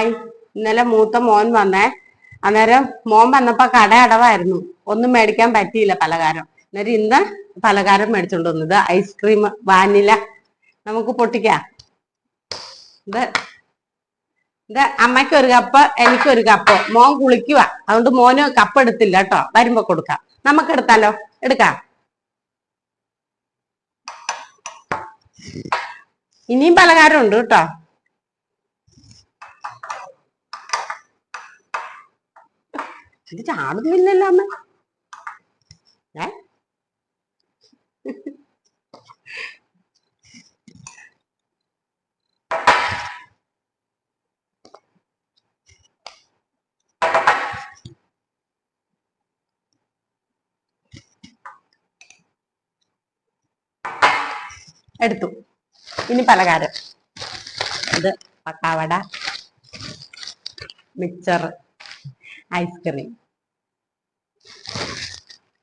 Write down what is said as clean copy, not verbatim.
Hi. ഇന്നലെ മൂത്ത മോൻ വന്നേ. അന്നേരം മോൻ വന്നപ്പോ കട അടവായിരുന്നു, ഒന്നും മേടിക്കാൻ പറ്റിയില്ല പലഹാരം. അന്നേരം ഇന്ന് പലഹാരം മേടിച്ചോണ്ട് വന്നത് ഐസ്ക്രീം വാനില. നമുക്ക് പൊട്ടിക്കാം. ഇത് ഇത് അമ്മയ്ക്ക് ഒരു കപ്പ്, എനിക്കൊരു കപ്പ്. മോൻ കുളിക്കുക, അതുകൊണ്ട് മോന് കപ്പ് എടുത്തില്ല കേട്ടോ. വരുമ്പോ കൊടുക്കാം. നമുക്ക് എടുത്താലോ? എടുക്കാം. ഇനിയും പലഹാരം ഉണ്ട് കേട്ടോ. ഇത് ചാടുന്നില്ലല്ലോ അമ്മ. എടുത്തു. ഇനി പലഹാരം. ഇത് പക്കാവട, മിക്സർ, ഐസ്ക്രീം.